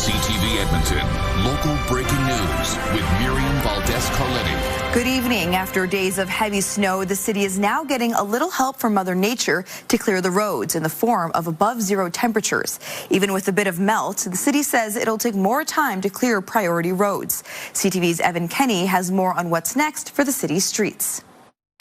CTV Edmonton, local breaking news with Miriam Valdez-Carletti. Good evening. After days of heavy snow, the city is now getting a little help from Mother Nature to clear the roads in the form of above-zero temperatures. Even with a bit of melt, the city says it'll take more time to clear priority roads. CTV's Evan Kenny has more on what's next for the city's streets.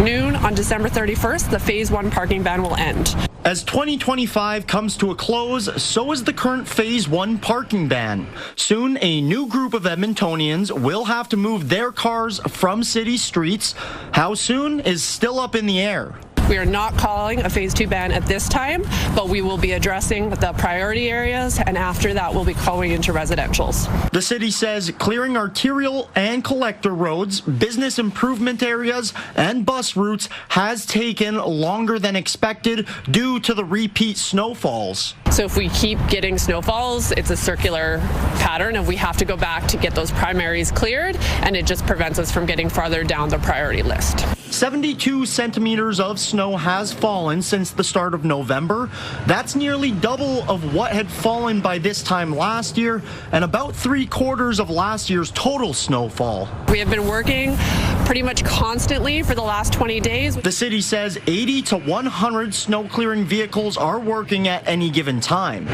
Noon on December 31st, the Phase 1 parking ban will end. As 2025 comes to a close, so is the current Phase 1 parking ban. Soon, a new group of Edmontonians will have to move their cars from city streets. How soon is still up in the air. We are not calling a Phase 2 ban at this time, but we will be addressing the priority areas, and after that we'll be going into residentials. The city says clearing arterial and collector roads, business improvement areas, and bus routes has taken longer than expected due to the repeat snowfalls. So if we keep getting snowfalls, it's a circular pattern of we have to go back to get those primaries cleared, and it just prevents us from getting farther down the priority list. 72 centimeters of snow has fallen since the start of November. That's nearly double of what had fallen by this time last year, and about 3/4 of last year's total snowfall. We have been working pretty much constantly for the last 20 days. The city says 80 to 100 snow clearing vehicles are working at any given time.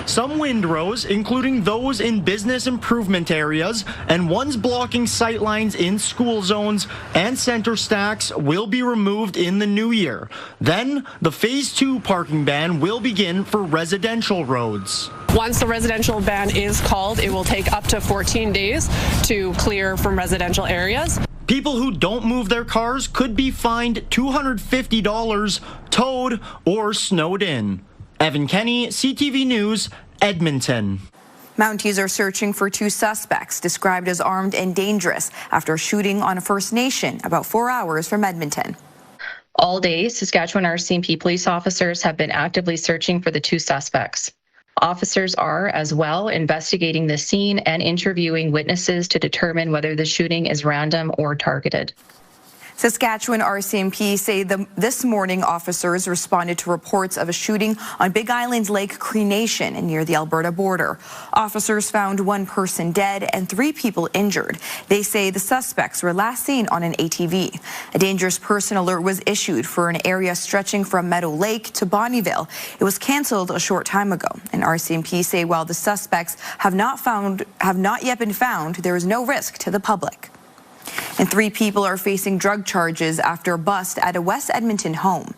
Some windrows, including those in business improvement areas and ones blocking sightlines in school zones and center stacks, will be removed in the new year. Then, the Phase 2 parking ban will begin for residential roads. Once the residential ban is called, it will take up to 14 days to clear from residential areas. People who don't move their cars could be fined $250, towed, or snowed in. Evan Kenny, CTV News, Edmonton. Mounties are searching for two suspects described as armed and dangerous after a shooting on a First Nation about 4 hours from Edmonton. All day, Saskatchewan RCMP police officers have been actively searching for the two suspects. Officers are, as well, investigating the scene and interviewing witnesses to determine whether the shooting is random or targeted. Saskatchewan RCMP say this morning officers responded to reports of a shooting on Big Island's Lake Cree Nation near the Alberta border. Officers found one person dead and 3 people injured. They say the suspects were last seen on an ATV. A dangerous person alert was issued for an area stretching from Meadow Lake to Bonnyville. It was cancelled a short time ago. And RCMP say while the suspects have not yet been found, there is no risk to the public. And 3 people are facing drug charges after a bust at a West Edmonton home.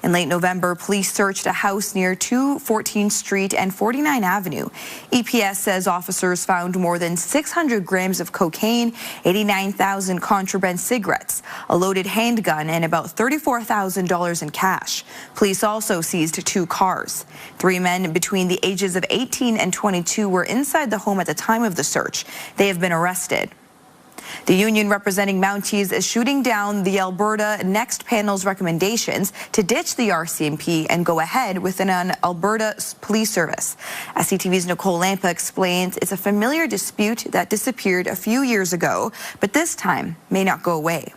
In late November, police searched a house near 214th Street and 49 Avenue. EPS says officers found more than 600 grams of cocaine, 89,000 contraband cigarettes, a loaded handgun, and about $34,000 in cash. Police also seized 2 cars. 3 men between the ages of 18 and 22 were inside the home at the time of the search. They have been arrested. The union representing Mounties is shooting down the Alberta Next Panel's recommendations to ditch the RCMP and go ahead with an Alberta police service. As CTV's Nicole Lampa explains, it's a familiar dispute that disappeared a few years ago, but this time may not go away.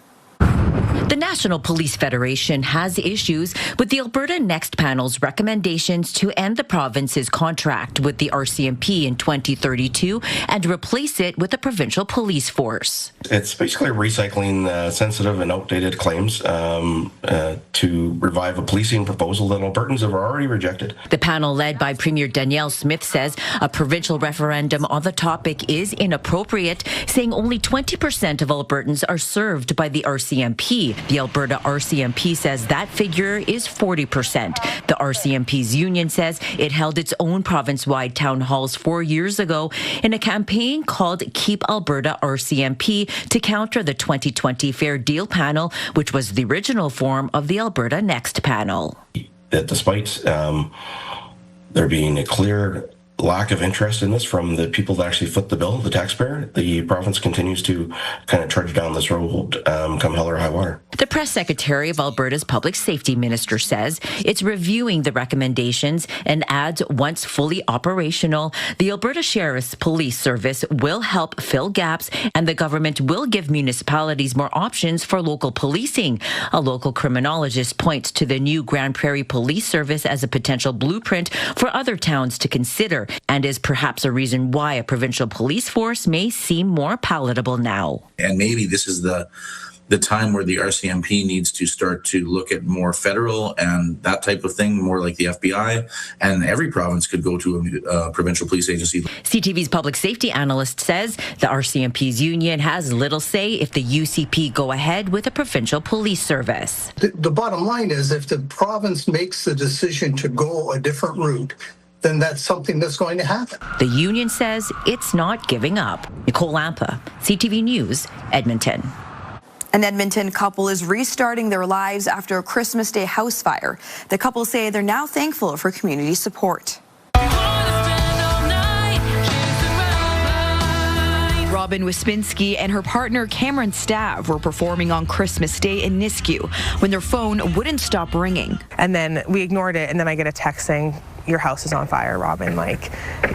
The National Police Federation has issues with the Alberta Next Panel's recommendations to end the province's contract with the RCMP in 2032 and replace it with a provincial police force. It's basically recycling sensitive and outdated claims to revive a policing proposal that Albertans have already rejected. The panel, led by Premier Danielle Smith, says a provincial referendum on the topic is inappropriate, saying only 20% of Albertans are served by the RCMP. The Alberta RCMP says that figure is 40%. The RCMP's union says it held its own province-wide town halls 4 years ago in a campaign called Keep Alberta RCMP to counter the 2020 Fair Deal panel, which was the original form of the Alberta Next Panel. That despite there being a clear lack of interest in this from the people that actually foot the bill, the taxpayer, the province continues to kind of trudge down this road come hell or high water. The press secretary of Alberta's public safety minister says it's reviewing the recommendations and adds once fully operational, the Alberta Sheriff's Police Service will help fill gaps and the government will give municipalities more options for local policing. A local criminologist points to the new Grand Prairie Police Service as a potential blueprint for other towns to consider and is perhaps a reason why a provincial police force may seem more palatable now. And maybe this is the time where the RCMP needs to start to look at more federal and that type of thing, more like the FBI, and every province could go to a provincial police agency. CTV's public safety analyst says the RCMP's union has little say if the UCP go ahead with a provincial police service. The bottom line is if the province makes the decision to go a different route, then that's something that's going to happen. The union says it's not giving up. Nicole Lampa, CTV News, Edmonton. An Edmonton couple is restarting their lives after a Christmas Day house fire. The couple say they're now thankful for community support. Robin Wispinski and her partner Cameron Stav were performing on Christmas Day in Nisku when their phone wouldn't stop ringing. And then we ignored it, and then I get a text saying, "Your house is on fire, Robin,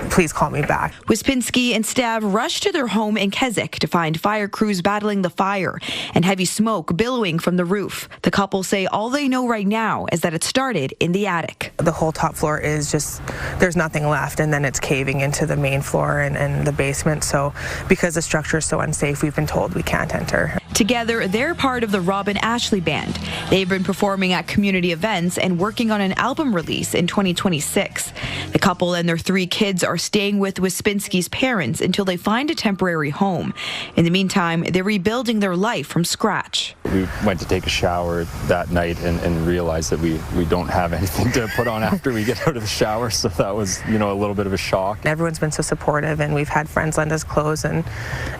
please call me back." Wispinski and Stav rushed to their home in Keswick to find fire crews battling the fire and heavy smoke billowing from the roof. The couple say all they know right now is that it started in the attic. The whole top floor is just, there's nothing left, and then it's caving into the main floor and the basement. So because the structure is so unsafe, we've been told we can't enter. Together, they're part of the Robin Ashley Band. They've been performing at community events and working on an album release in 2026. The couple and their 3 kids are staying with Wispinski's parents until they find a temporary home. In the meantime, they're rebuilding their life from scratch. We went to take a shower that night and realized that we don't have anything to put on after we get out of the shower, so that was, a little bit of a shock. Everyone's been so supportive, and we've had friends lend us clothes and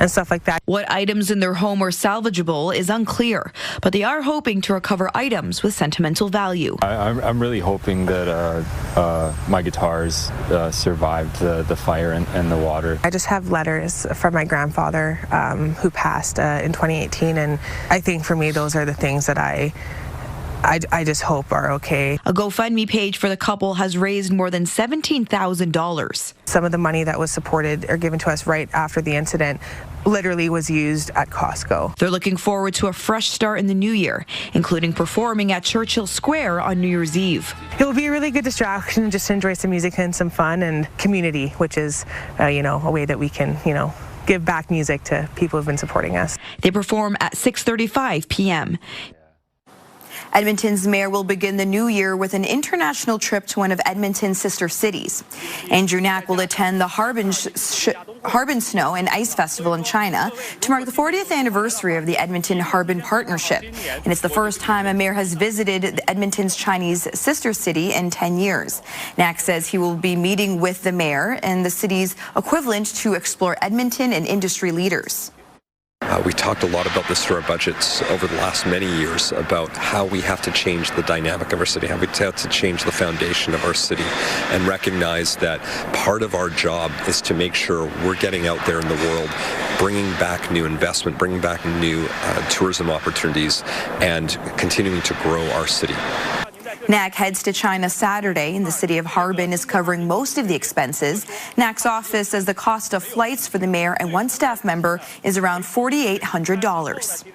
stuff like that. What items in their home are salvageable is unclear, but they are hoping to recover items with sentimental value. I'm really hoping that my guitars survived the fire and the water. I just have letters from my grandfather who passed in 2018, and I think for me those are the things that I just hope are okay. A GoFundMe page for the couple has raised more than $17,000. Some of the money that was supported or given to us right after the incident literally was used at Costco. They're looking forward to a fresh start in the new year, including performing at Churchill Square on New Year's Eve. It will be a really good distraction just to enjoy some music and some fun and community, which is, a way that we can, give back music to people who've been supporting us. They perform at 6:35 p.m. Edmonton's mayor will begin the new year with an international trip to one of Edmonton's sister cities. Andrew Knack will attend the Harbin Snow and Ice Festival in China to mark the 40th anniversary of the Edmonton-Harbin partnership. And it's the first time a mayor has visited Edmonton's Chinese sister city in 10 years. Knack says he will be meeting with the mayor and the city's equivalent to explore Edmonton and industry leaders. We talked a lot about this through our budgets over the last many years about how we have to change the dynamic of our city, how we have to change the foundation of our city, and recognize that part of our job is to make sure we're getting out there in the world, bringing back new investment, bringing back new tourism opportunities, and continuing to grow our city. Knack heads to China Saturday, and the city of Harbin is covering most of the expenses. Knack's office says the cost of flights for the mayor and one staff member is around $4,800.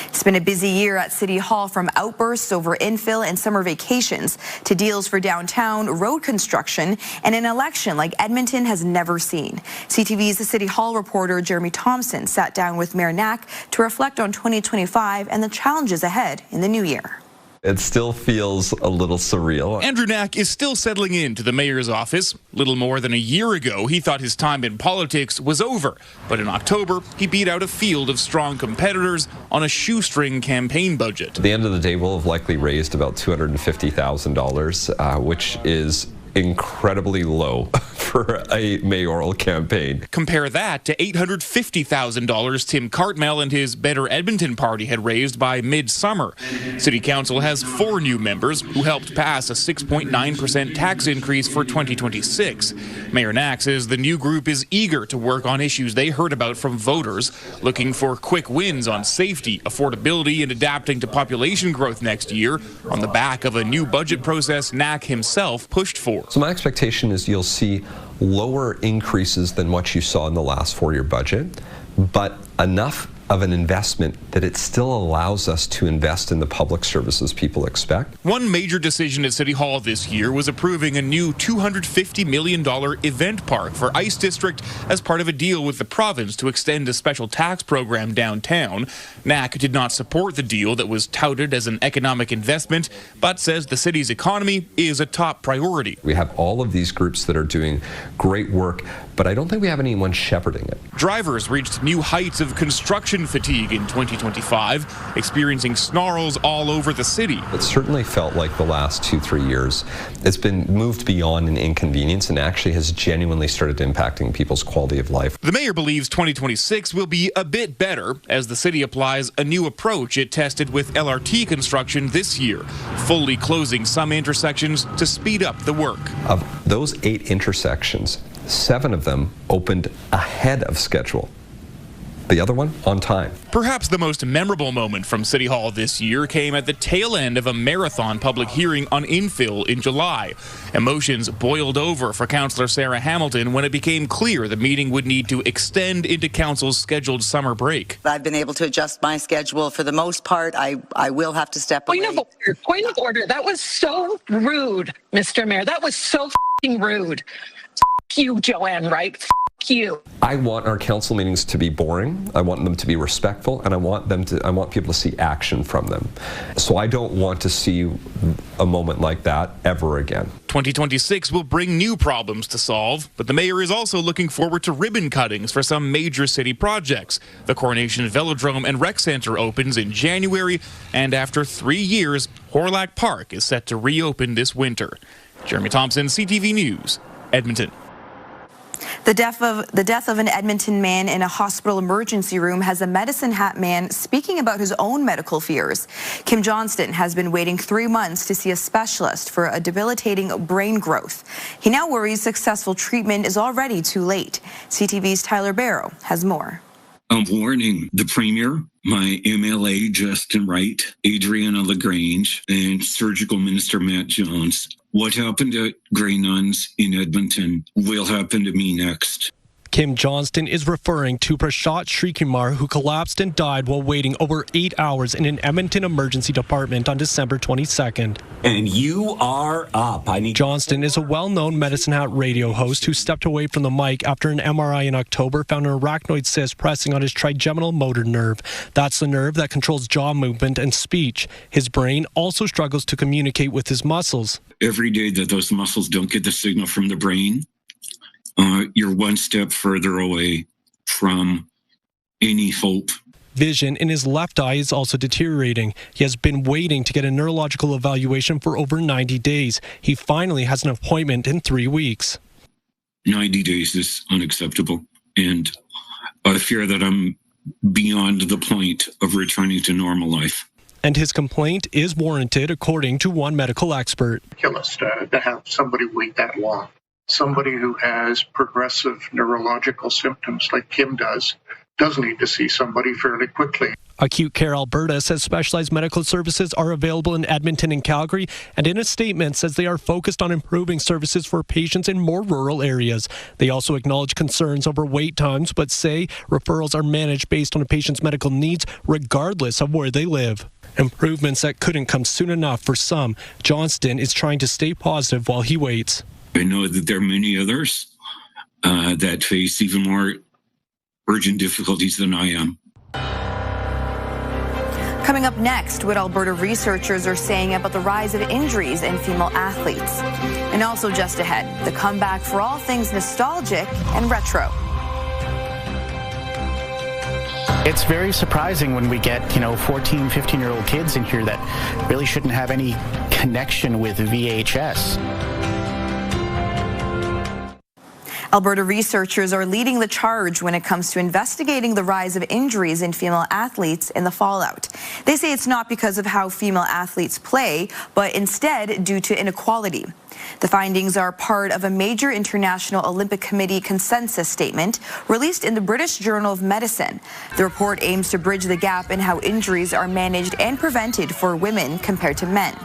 It's been a busy year at City Hall, from outbursts over infill and summer vacations to deals for downtown, road construction, and an election like Edmonton has never seen. CTV's City Hall reporter Jeremy Thompson sat down with Mayor Knack to reflect on 2025 and the challenges ahead in the new year. It still feels a little surreal. Andrew Knack is still settling into the mayor's office. Little more than a year ago, he thought his time in politics was over. But in October, he beat out a field of strong competitors on a shoestring campaign budget. At the end of the day, we'll have likely raised about $250,000, which is incredibly low for a mayoral campaign. Compare that to $850,000 Tim Cartmel and his Better Edmonton party had raised by mid-summer. City Council has 4 new members who helped pass a 6.9% tax increase for 2026. Mayor Knack says the new group is eager to work on issues they heard about from voters, looking for quick wins on safety, affordability, and adapting to population growth next year on the back of a new budget process Knack himself pushed for. So my expectation is you'll see lower increases than what you saw in the last 4-year budget, but enough of an investment that it still allows us to invest in the public services people expect. One major decision at City Hall this year was approving a new $250 million event park for Ice District as part of a deal with the province to extend a special tax program downtown. Knack did not support the deal that was touted as an economic investment, but says the city's economy is a top priority. We have all of these groups that are doing great work, but I don't think we have anyone shepherding it. Drivers reached new heights of construction fatigue in 2025, experiencing snarls all over the city. It certainly felt like the last 2-3 years it's been moved beyond an inconvenience and actually has genuinely started impacting people's quality of life. The mayor believes 2026 will be a bit better as the city applies a new approach it tested with LRT construction this year, fully closing some intersections to speed up the work. Of those 8 intersections, 7 of them opened ahead of schedule. The other one on time. Perhaps the most memorable moment from City Hall this year came at the tail end of a marathon public hearing on infill in July. Emotions boiled over for Councillor Sarah Hamilton when it became clear the meeting would need to extend into Council's scheduled summer break. I've been able to adjust my schedule for the most part. I will have to step away. Point of order. That was so rude, Mr. Mayor. That was so f***ing rude. F*** you, Joanne Wright. F*** you. I want our council meetings to be boring. I want them to be respectful, and I want people to see action from them. So I don't want to see a moment like that ever again. 2026 will bring new problems to solve, but the mayor is also looking forward to ribbon cuttings for some major city projects. The Coronation Velodrome and Rec Centre opens in January, and after 3 years, Horlack Park is set to reopen this winter. Jeremy Thompson, CTV News, Edmonton. The death of an Edmonton man in a hospital emergency room has a medicine hat man speaking about his own medical fears. Kim Johnston has been waiting 3 months to see a specialist for a debilitating brain growth. He now worries successful treatment is already too late. CTV's Tyler Barrow has more. I'm warning the Premier, my MLA Justin Wright, Adriana LaGrange, and Surgical Minister Matt Jones. What happened at Grey Nuns in Edmonton will happen to me next. Kim Johnston is referring to Prashant Srikumar, who collapsed and died while waiting over 8 hours in an Edmonton emergency department on December 22nd. And you are up. Johnston is a well-known Medicine Hat radio host who stepped away from the mic after an MRI in October found an arachnoid cyst pressing on his trigeminal motor nerve. That's the nerve that controls jaw movement and speech. His brain also struggles to communicate with his muscles. Every day that those muscles don't get the signal from the brain, you're one step further away from any hope. Vision in his left eye is also deteriorating. He has been waiting to get a neurological evaluation for over 90 days. He finally has an appointment in 3 weeks. 90 days is unacceptable, and I fear that I'm beyond the point of returning to normal life. And his complaint is warranted, according to one medical expert. Ridiculous to have somebody wait that long. Somebody who has progressive neurological symptoms like Kim does need to see somebody fairly quickly. Acute Care Alberta says specialized medical services are available in Edmonton and Calgary, and in a statement says they are focused on improving services for patients in more rural areas. They also acknowledge concerns over wait times, but say referrals are managed based on a patient's medical needs regardless of where they live. Improvements that couldn't come soon enough for some. Johnston is trying to stay positive while he waits. I know that there are many others that face even more urgent difficulties than I am. Coming up next, what Alberta researchers are saying about the rise of injuries in female athletes. And also just ahead, the comeback for all things nostalgic and retro. It's very surprising when we get, 14, 15-year-old kids in here that really shouldn't have any connection with VHS. Alberta researchers are leading the charge when it comes to investigating the rise of injuries in female athletes in the fallout. They say it's not because of how female athletes play, but instead due to inequality. The findings are part of a major International Olympic Committee consensus statement released in the British Journal of Medicine. The report aims to bridge the gap in how injuries are managed and prevented for women compared to men.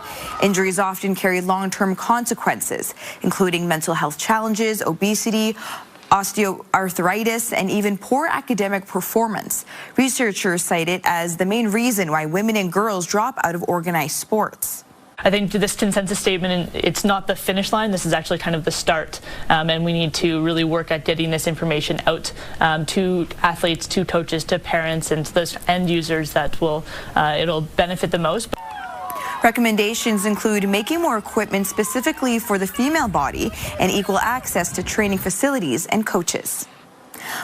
Injuries often carry long-term consequences, including mental health challenges, obesity, osteoarthritis, and even poor academic performance. Researchers cite it as the main reason why women and girls drop out of organized sports. I think this consensus statement, it's not the finish line. This is actually kind of the start, and we need to really work at getting this information out to athletes, to coaches, to parents, and to those end users that it'll benefit the most. Recommendations include making more equipment specifically for the female body and equal access to training facilities and coaches.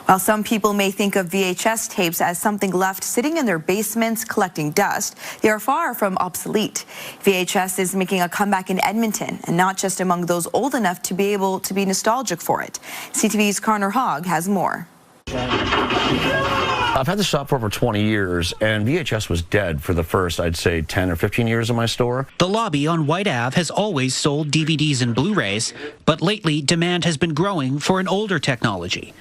While some people may think of VHS tapes as something left sitting in their basements collecting dust, they are far from obsolete. VHS is making a comeback in Edmonton, and not just among those old enough to be able to be nostalgic for it. CTV's Connor Hogg has more. I've had the shop for over 20 years, and VHS was dead for the first, I'd say, 10 or 15 years in my store. The lobby on White Ave has always sold DVDs and Blu-rays, but lately demand has been growing for an older technology.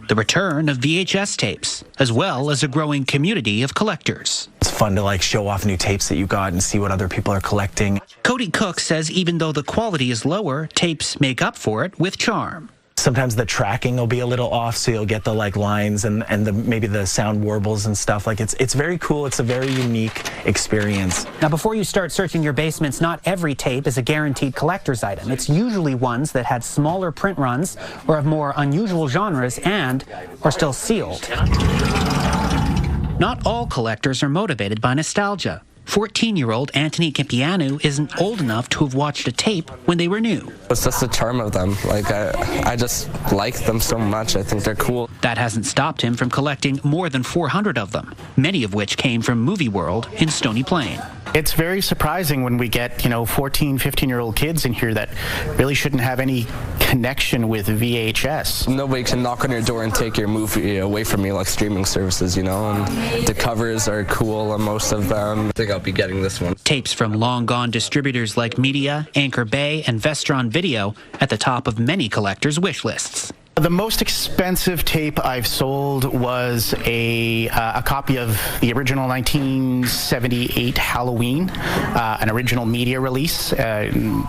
The return of VHS tapes, as well as a growing community of collectors. It's fun to show off new tapes that you got and see what other people are collecting. Cody Cook says even though the quality is lower, tapes make up for it with charm. Sometimes the tracking will be a little off, so you'll get the lines and maybe the sound warbles and stuff. It's very cool. It's a very unique experience. Now, before you start searching your basements, not every tape is a guaranteed collector's item. It's usually ones that had smaller print runs or of more unusual genres and are still sealed. Not all collectors are motivated by nostalgia. 14-year-old Anthony Campianu isn't old enough to have watched a tape when they were new. It's just the charm of them. I just like them so much. I think they're cool. That hasn't stopped him from collecting more than 400 of them, many of which came from Movie World in Stony Plain. It's very surprising when we get, 14, 15-year-old kids in here that really shouldn't have any connection with VHS. Nobody can knock on your door and take your movie away from you like streaming services, and the covers are cool on most of them. I think I'll be getting this one. Tapes from long-gone distributors like Media, Anchor Bay, and Vestron Video at the top of many collectors' wish lists. The most expensive tape I've sold was a copy of the original 1978 Halloween, an original media release,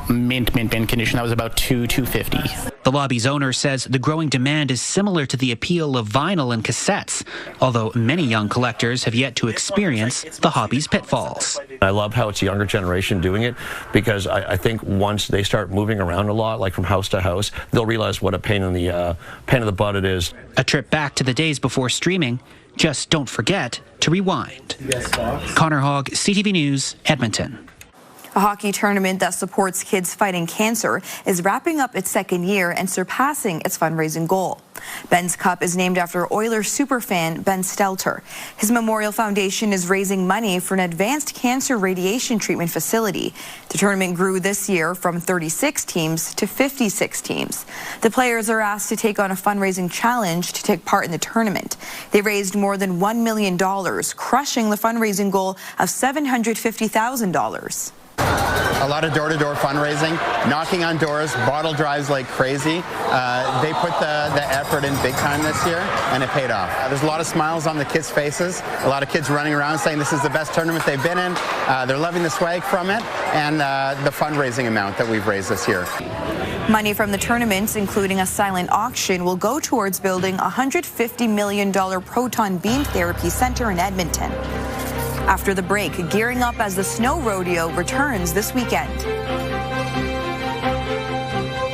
mint condition. That was about $250. The lobby's owner says the growing demand is similar to the appeal of vinyl and cassettes, although many young collectors have yet to experience the hobby's pitfalls. I love how it's a younger generation doing it, because I think once they start moving around a lot, like from house to house, they'll realize what a pain in the butt it is. A trip back to the days before streaming. Just don't forget to rewind. Connor Hogg, CTV News, Edmonton. A hockey tournament that supports kids fighting cancer is wrapping up its second year and surpassing its fundraising goal. Ben's Cup is named after Oilers superfan Ben Stelter. His Memorial Foundation is raising money for an advanced cancer radiation treatment facility. The tournament grew this year from 36 teams to 56 teams. The players are asked to take on a fundraising challenge to take part in the tournament. They raised more than $1 million, crushing the fundraising goal of $750,000. A lot of door-to-door fundraising, knocking on doors, bottle drives like crazy. They put the effort in big time this year, and it paid off. There's a lot of smiles on the kids' faces, a lot of kids running around saying this is the best tournament they've been in. They're loving the swag from it and the fundraising amount that we've raised this year. Money from the tournaments, including a silent auction, will go towards building a $150 million proton beam therapy center in Edmonton. After the break, gearing up as the snow rodeo returns this weekend.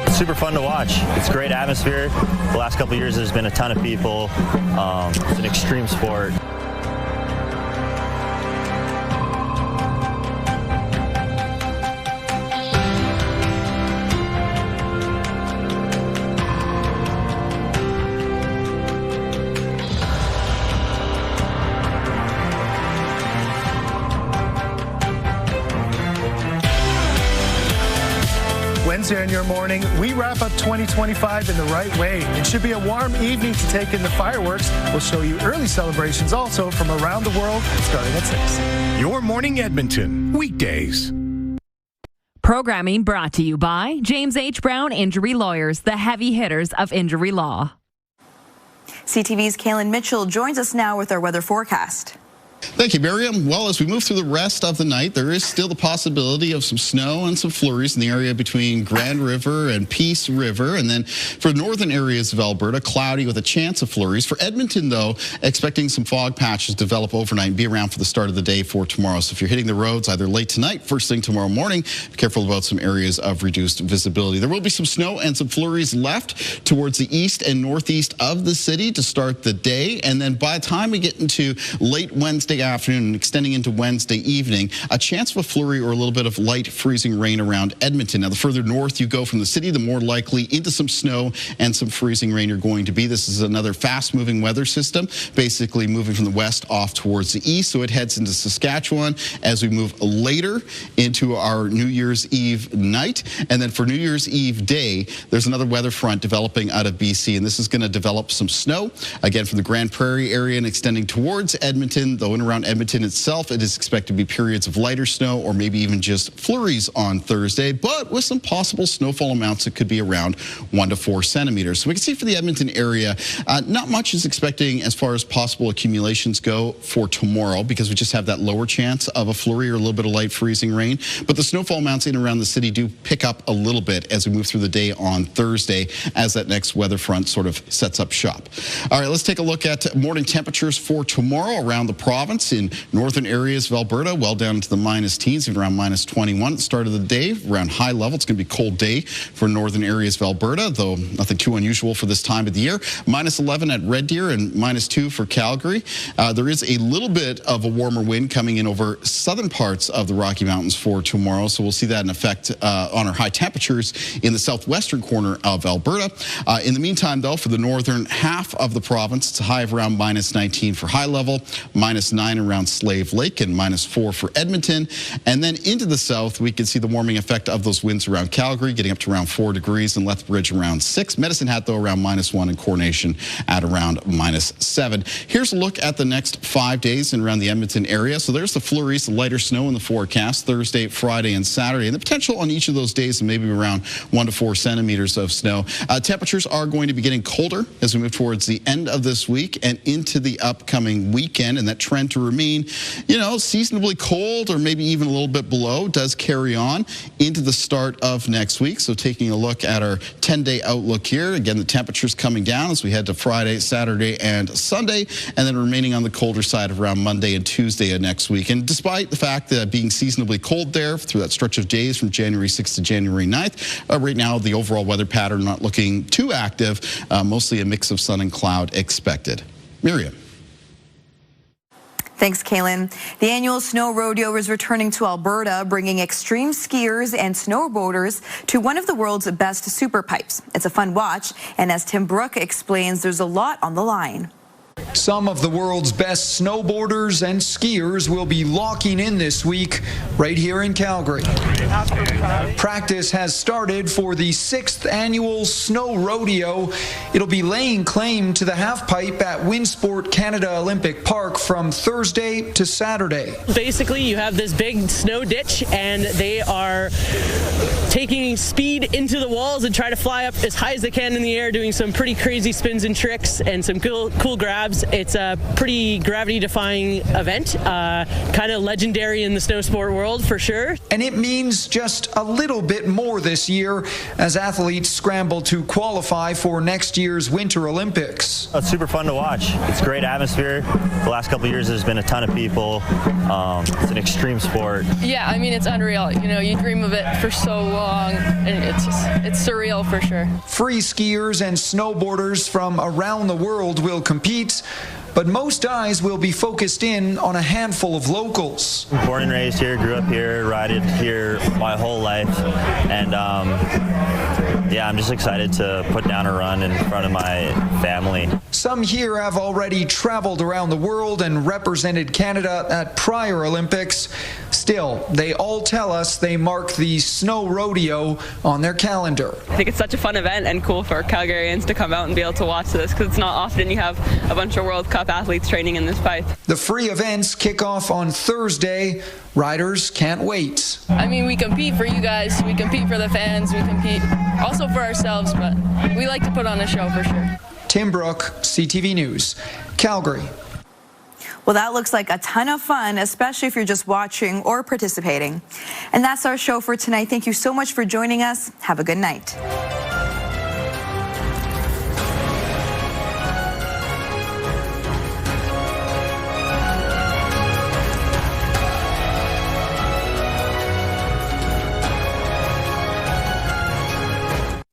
It's super fun to watch. It's a great atmosphere. The last couple of years, there's been a ton of people. It's an extreme sport. Wednesday on your morning. We wrap up 2025 in the right way. It should be a warm evening to take in the fireworks. We'll show you early celebrations also from around the world starting at 6. Your Morning Edmonton, weekdays. Programming brought to you by James H. Brown Injury Lawyers, the heavy hitters of injury law. CTV's Kaylin Mitchell joins us now with our weather forecast. Thank you, Miriam. Well, as we move through the rest of the night, there is still the possibility of some snow and some flurries in the area between Grand River and Peace River. And then for northern areas of Alberta, cloudy with a chance of flurries. For Edmonton, though, expecting some fog patches to develop overnight and be around for the start of the day for tomorrow. So if you're hitting the roads either late tonight, first thing tomorrow morning, be careful about some areas of reduced visibility. There will be some snow and some flurries left towards the east and northeast of the city to start the day. And then by the time we get into late Wednesday afternoon and extending into Wednesday evening, a chance of a flurry or a little bit of light freezing rain around Edmonton. Now, the further north you go from the city, the more likely into some snow and some freezing rain you're going to be. This is another fast-moving weather system, basically moving from the west off towards the east, so it heads into Saskatchewan as we move later into our New Year's Eve night. And then for New Year's Eve day, there's another weather front developing out of BC, and this is going to develop some snow, again, from the Grand Prairie area and extending towards Edmonton, though in around Edmonton itself, it is expected to be periods of lighter snow or maybe even just flurries on Thursday, but with some possible snowfall amounts that could be around 1 to 4 centimeters. So we can see for the Edmonton area, not much is expecting as far as possible accumulations go for tomorrow because we just have that lower chance of a flurry or a little bit of light freezing rain. But the snowfall amounts in and around the city do pick up a little bit as we move through the day on Thursday as that next weather front sort of sets up shop. All right, let's take a look at morning temperatures for tomorrow around the province. In northern areas of Alberta, well down into the minus teens, even around minus 21 at the start of the day. Around high level, it's going to be a cold day for northern areas of Alberta, though nothing too unusual for this time of the year. Minus 11 at Red Deer and minus 2 for Calgary. There is a little bit of a warmer wind coming in over southern parts of the Rocky Mountains for tomorrow, so we'll see that in effect on our high temperatures in the southwestern corner of Alberta. In the meantime, though, for the northern half of the province, it's a high of around minus 19 for high level, minus 9 around Slave Lake, and minus 4 for Edmonton. And then into the south, we can see the warming effect of those winds around Calgary, getting up to around 4 degrees, and Lethbridge around 6. Medicine Hat, though, around minus 1, and Coronation at around minus 7. Here's a look at the next 5 days in around the Edmonton area. So there's the flurries, the lighter snow in the forecast, Thursday, Friday, and Saturday. And the potential on each of those days of maybe around 1 to 4 centimeters of snow. Temperatures are going to be getting colder as we move towards the end of this week and into the upcoming weekend, and that trend to remain, seasonably cold or maybe even a little bit below does carry on into the start of next week. So taking a look at our 10-day outlook here, again, the temperatures coming down as we head to Friday, Saturday, and Sunday, and then remaining on the colder side of around Monday and Tuesday of next week. And despite the fact that being seasonably cold there through that stretch of days from January 6th to January 9th, right now the overall weather pattern not looking too active, mostly a mix of sun and cloud expected. Miriam. Thanks, Kaylin. The annual snow rodeo is returning to Alberta, bringing extreme skiers and snowboarders to one of the world's best super pipes. It's a fun watch, and as Tim Brook explains, there's a lot on the line. Some of the world's best snowboarders and skiers will be locking in this week right here in Calgary. Practice has started for the 6th annual snow rodeo. It'll be laying claim to the halfpipe at Winsport Canada Olympic Park from Thursday to Saturday. Basically, you have this big snow ditch, and they are taking speed into the walls and try to fly up as high as they can in the air, doing some pretty crazy spins and tricks and some cool grabs. It's a pretty gravity-defying event, kind of legendary in the snow sport world for sure. And it means just a little bit more this year as athletes scramble to qualify for next year's Winter Olympics. It's super fun to watch. It's a great atmosphere. The last couple of years there's been a ton of people. It's an extreme sport. Yeah, I mean, it's unreal. You dream of it for so long, and it's surreal for sure. Free skiers and snowboarders from around the world will compete, but most eyes will be focused in on a handful of locals. Born and raised here, grew up here, rided here my whole life, and yeah, I'm just excited to put down a run in front of my family. Some here have already traveled around the world and represented Canada at prior Olympics. Still, they all tell us they mark the snow rodeo on their calendar. I think it's such a fun event and cool for Calgarians to come out and be able to watch this, because it's not often you have a bunch of World Cup athletes training in this fight. The free events kick off on Thursday. Riders can't wait. I mean, we compete for you guys, we compete for the fans, we compete also for ourselves, but we like to put on a show for sure. Tim Brook, CTV News, Calgary. Well, that looks like a ton of fun, especially if you're just watching or participating. And that's our show for tonight. Thank you so much for joining us. Have a good night.